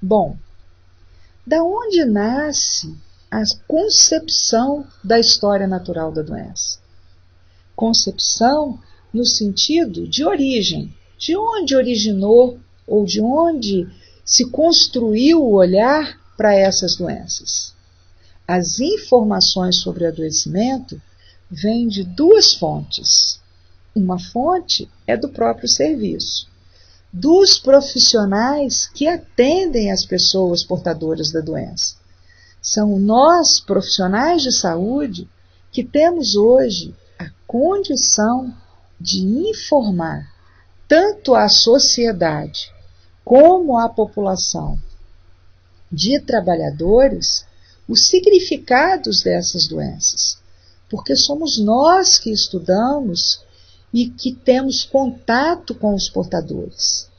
Bom, da onde nasce a concepção da história natural da doença? Concepção no sentido de origem, de onde originou ou de onde se construiu o olhar para essas doenças. As informações sobre adoecimento vêm de duas fontes. Uma fonte é do próprio serviço, dos profissionais que atendem as pessoas portadoras da doença. São nós, profissionais de saúde, que temos hoje a condição de informar tanto a sociedade como a população de trabalhadores os significados dessas doenças, porque somos nós que estudamos e que temos contato com os portadores.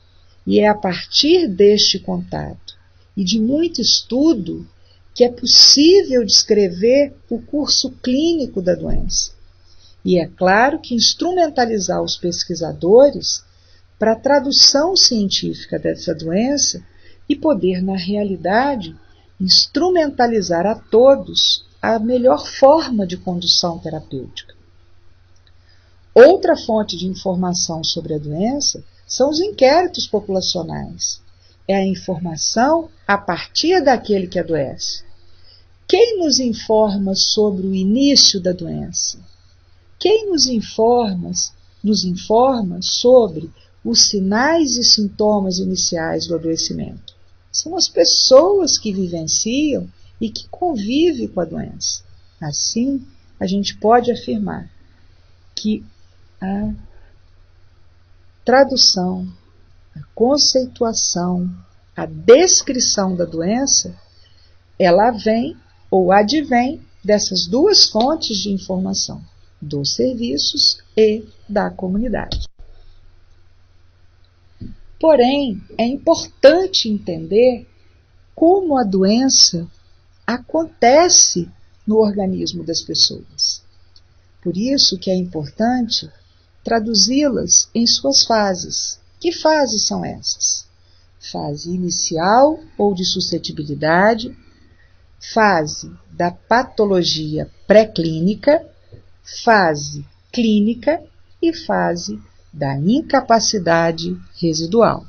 E é a partir deste contato e de muito estudo que é possível descrever o curso clínico da doença. E é claro que instrumentalizar os pesquisadores para a tradução científica dessa doença e poder, na realidade, instrumentalizar a todos a melhor forma de condução terapêutica. Outra fonte de informação sobre a doença são os inquéritos populacionais. É a informação a partir daquele que adoece. Quem nos informa sobre o início da doença? Quem nos informa sobre os sinais e sintomas iniciais do adoecimento? São as pessoas que vivenciam e que convivem com a doença. Assim, a gente pode afirmar que a tradução, a conceituação, a descrição da doença, ela vem ou advém dessas duas fontes de informação, dos serviços e da comunidade. Porém, é importante entender como a doença acontece no organismo das pessoas. Por isso que é importante traduzi-las em suas fases. Que fases são essas? Fase inicial ou de suscetibilidade, fase da patologia pré-clínica, fase clínica e fase da incapacidade residual.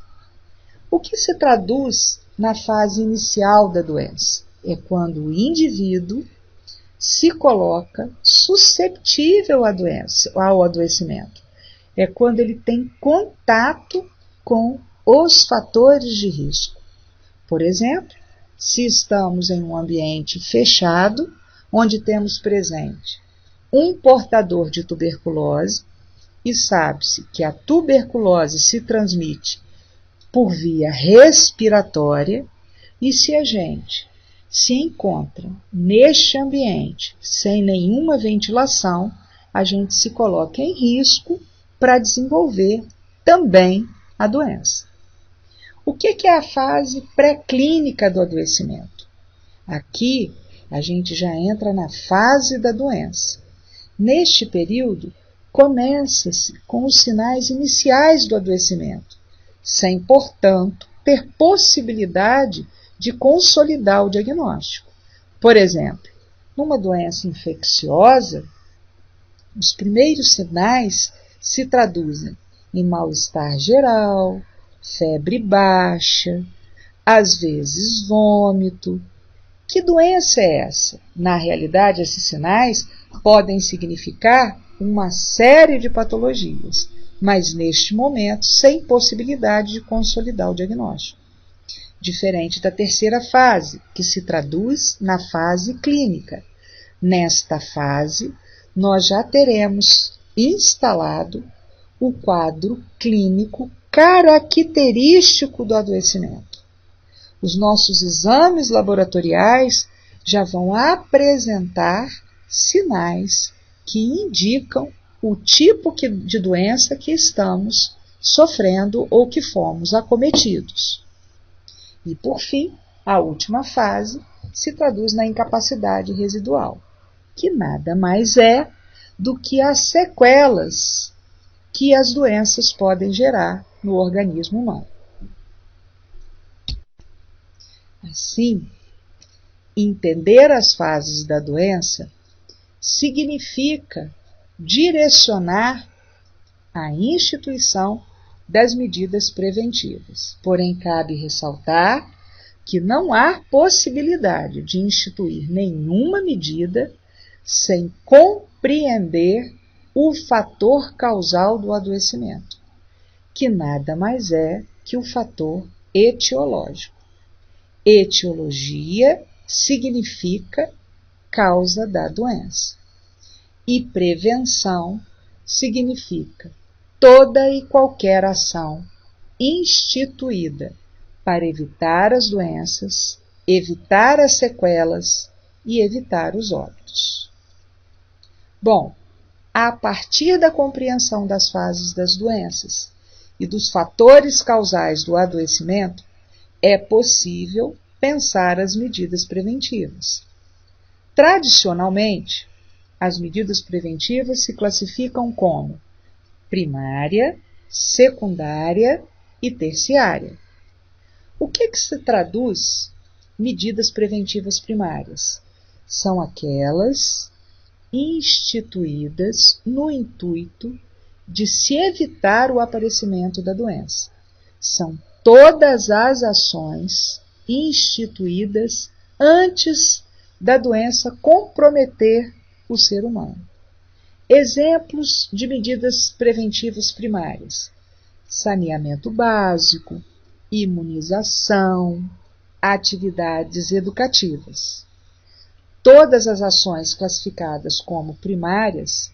O que se traduz na fase inicial da doença? É quando o indivíduo se coloca susceptível à doença, ao adoecimento. É quando ele tem contato com os fatores de risco. Por exemplo, se estamos em um ambiente fechado, onde temos presente um portador de tuberculose, e sabe-se que a tuberculose se transmite por via respiratória, e se a gente se encontra neste ambiente sem nenhuma ventilação, a gente se coloca em risco para desenvolver também a doença. O que é a fase pré-clínica do adoecimento? Aqui a gente já entra na fase da doença. Neste período, começa-se com os sinais iniciais do adoecimento, sem, portanto, ter possibilidade de consolidar o diagnóstico. Por exemplo, numa doença infecciosa, os primeiros sinais se traduzem em mal-estar geral, febre baixa, às vezes vômito. Que doença é essa? Na realidade, esses sinais podem significar uma série de patologias, mas neste momento sem possibilidade de consolidar o diagnóstico. Diferente da terceira fase, que se traduz na fase clínica. Nesta fase, nós já teremos instalado o quadro clínico característico do adoecimento. Os nossos exames laboratoriais já vão apresentar sinais que indicam o tipo de doença que estamos sofrendo ou que fomos acometidos. E, por fim, a última fase se traduz na incapacidade residual, que nada mais é do que as sequelas que as doenças podem gerar no organismo humano. Assim, entender as fases da doença significa direcionar a instituição das medidas preventivas. Porém, cabe ressaltar que não há possibilidade de instituir nenhuma medida sem compreender o fator causal do adoecimento, que nada mais é que o fator etiológico. Etiologia significa causa da doença. E prevenção significa toda e qualquer ação instituída para evitar as doenças, evitar as sequelas e evitar os óbitos. Bom, a partir da compreensão das fases das doenças e dos fatores causais do adoecimento, é possível pensar as medidas preventivas. Tradicionalmente, as medidas preventivas se classificam como primária, secundária e terciária. O que se traduz medidas preventivas primárias? São aquelas instituídas no intuito de se evitar o aparecimento da doença. São todas as ações instituídas antes da doença comprometer o ser humano. Exemplos de medidas preventivas primárias: saneamento básico, imunização, atividades educativas. Todas as ações classificadas como primárias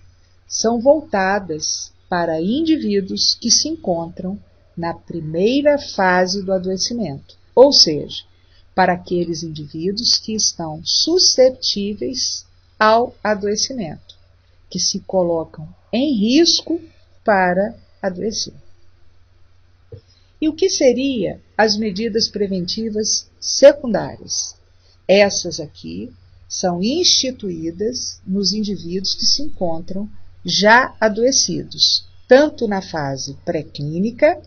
são voltadas para indivíduos que se encontram na primeira fase do adoecimento, ou seja, para aqueles indivíduos que estão suscetíveis ao adoecimento, que se colocam em risco para adoecer. E o que seriam as medidas preventivas secundárias? Essas aqui são instituídas nos indivíduos que se encontram já adoecidos, tanto na fase pré-clínica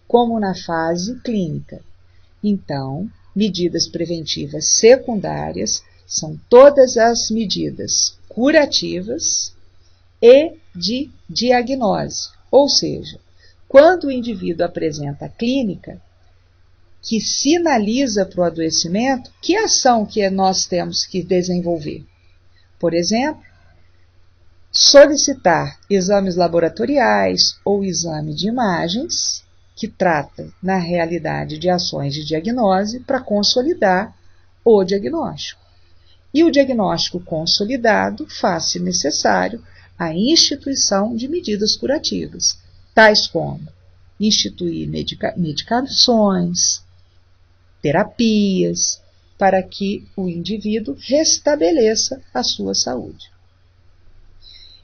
como na fase clínica. Então, medidas preventivas secundárias são todas as medidas curativas e de diagnose, ou seja, quando o indivíduo apresenta a clínica que sinaliza para o adoecimento, que ação que nós temos que desenvolver? Por exemplo, solicitar exames laboratoriais ou exame de imagens, que trata, na realidade, de ações de diagnose para consolidar o diagnóstico. E o diagnóstico consolidado faz-se necessário a instituição de medidas curativas, tais como instituir medicações, terapias, para que o indivíduo restabeleça a sua saúde.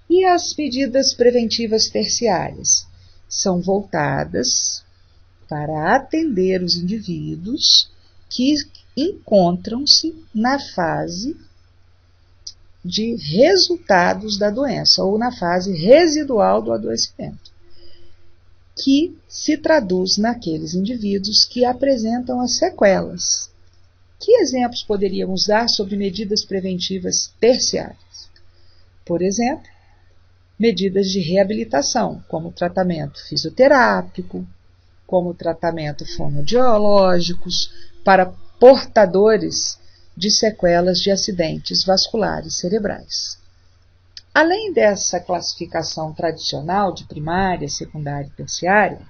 E as medidas preventivas terciárias são voltadas para atender os indivíduos que encontram-se na fase de resultados da doença ou na fase residual do adoecimento, que se traduz naqueles indivíduos que apresentam as sequelas. Que exemplos poderíamos dar sobre medidas preventivas terciárias? Por exemplo, medidas de reabilitação, como tratamento fisioterápico, como tratamento fonoaudiológicos para portadores de sequelas de acidentes vasculares cerebrais. Além dessa classificação tradicional de primária, secundária e terciária,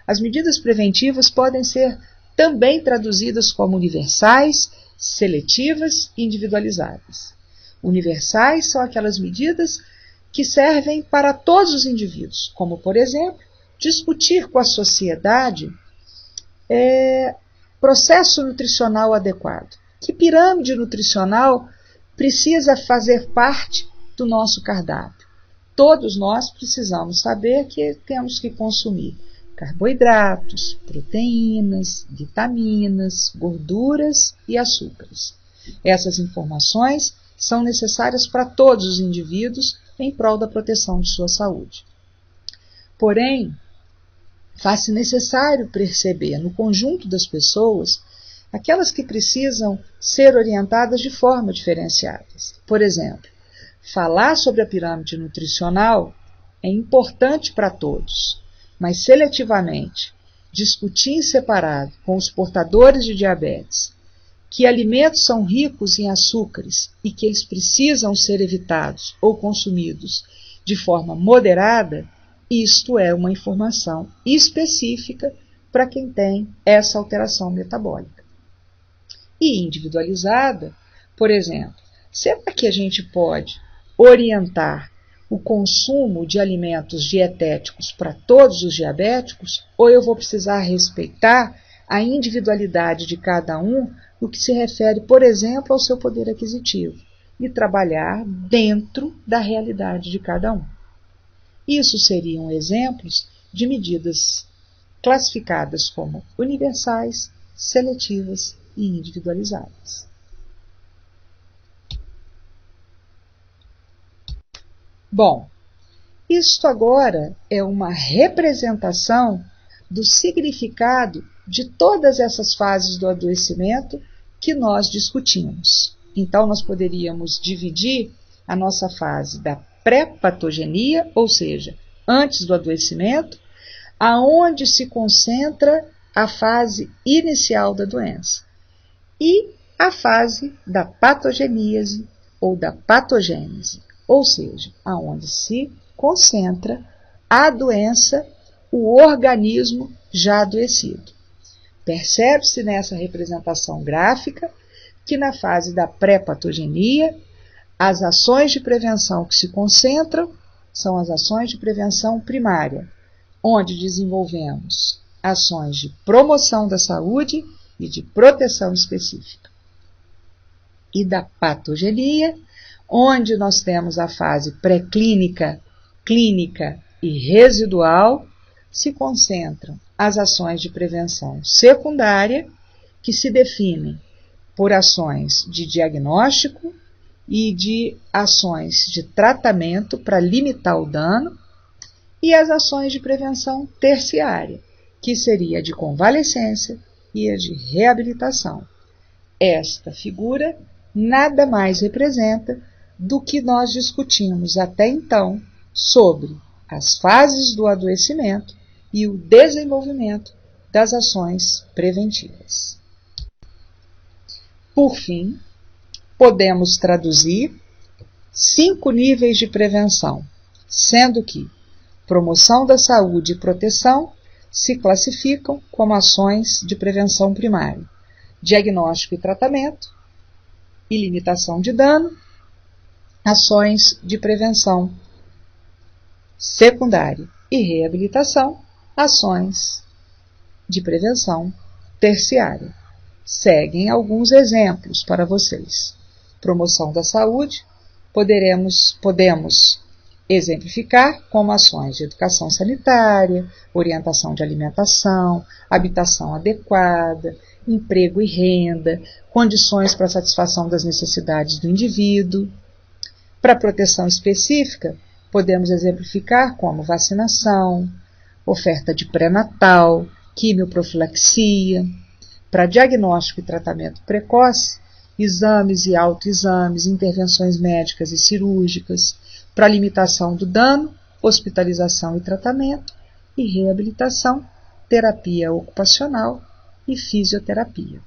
as medidas preventivas podem ser também traduzidas como universais, seletivas e individualizadas. Universais são aquelas medidas que servem para todos os indivíduos, como, por exemplo, discutir com a sociedade processo nutricional adequado. Que pirâmide nutricional precisa fazer parte do nosso cardápio? Todos nós precisamos saber que temos que consumir carboidratos, proteínas, vitaminas, gorduras e açúcares. Essas informações são necessárias para todos os indivíduos em prol da proteção de sua saúde. Porém, faz-se necessário perceber no conjunto das pessoas aquelas que precisam ser orientadas de forma diferenciada. Por exemplo, falar sobre a pirâmide nutricional é importante para todos, mas seletivamente discutir em separado com os portadores de diabetes que alimentos são ricos em açúcares e que eles precisam ser evitados ou consumidos de forma moderada, isto é uma informação específica para quem tem essa alteração metabólica. E individualizada, por exemplo, será que a gente pode orientar o consumo de alimentos dietéticos para todos os diabéticos, ou eu vou precisar respeitar a individualidade de cada um no que se refere, por exemplo, ao seu poder aquisitivo e trabalhar dentro da realidade de cada um? Isso seriam exemplos de medidas classificadas como universais, seletivas e individualizadas. Bom, isto agora é uma representação do significado de todas essas fases do adoecimento que nós discutimos. Então, nós poderíamos dividir a nossa fase da pré-patogenia, ou seja, antes do adoecimento, aonde se concentra a fase inicial da doença, e a fase da patogeníase ou da patogênese, ou seja, aonde se concentra a doença, o organismo já adoecido. Percebe-se nessa representação gráfica que na fase da pré-patogenia, as ações de prevenção que se concentram são as ações de prevenção primária, onde desenvolvemos ações de promoção da saúde e de proteção específica. E da patogenia, onde nós temos a fase pré-clínica, clínica e residual, se concentram as ações de prevenção secundária, que se definem por ações de diagnóstico e de ações de tratamento para limitar o dano, e as ações de prevenção terciária, que seria a de convalescência e a de reabilitação. Esta figura nada mais representa do que nós discutimos até então sobre as fases do adoecimento e o desenvolvimento das ações preventivas. Por fim, podemos traduzir 5 níveis de prevenção, sendo que promoção da saúde e proteção se classificam como ações de prevenção primária, diagnóstico e tratamento e limitação de dano, ações de prevenção secundária e reabilitação, ações de prevenção terciária. Seguem alguns exemplos para vocês. Promoção da saúde, podemos exemplificar como ações de educação sanitária, orientação de alimentação, habitação adequada, emprego e renda, condições para satisfação das necessidades do indivíduo. Para proteção específica, podemos exemplificar como vacinação, oferta de pré-natal, quimioprofilaxia. Para diagnóstico e tratamento precoce, exames e autoexames, intervenções médicas e cirúrgicas. Para limitação do dano, hospitalização e tratamento, e reabilitação, terapia ocupacional e fisioterapia.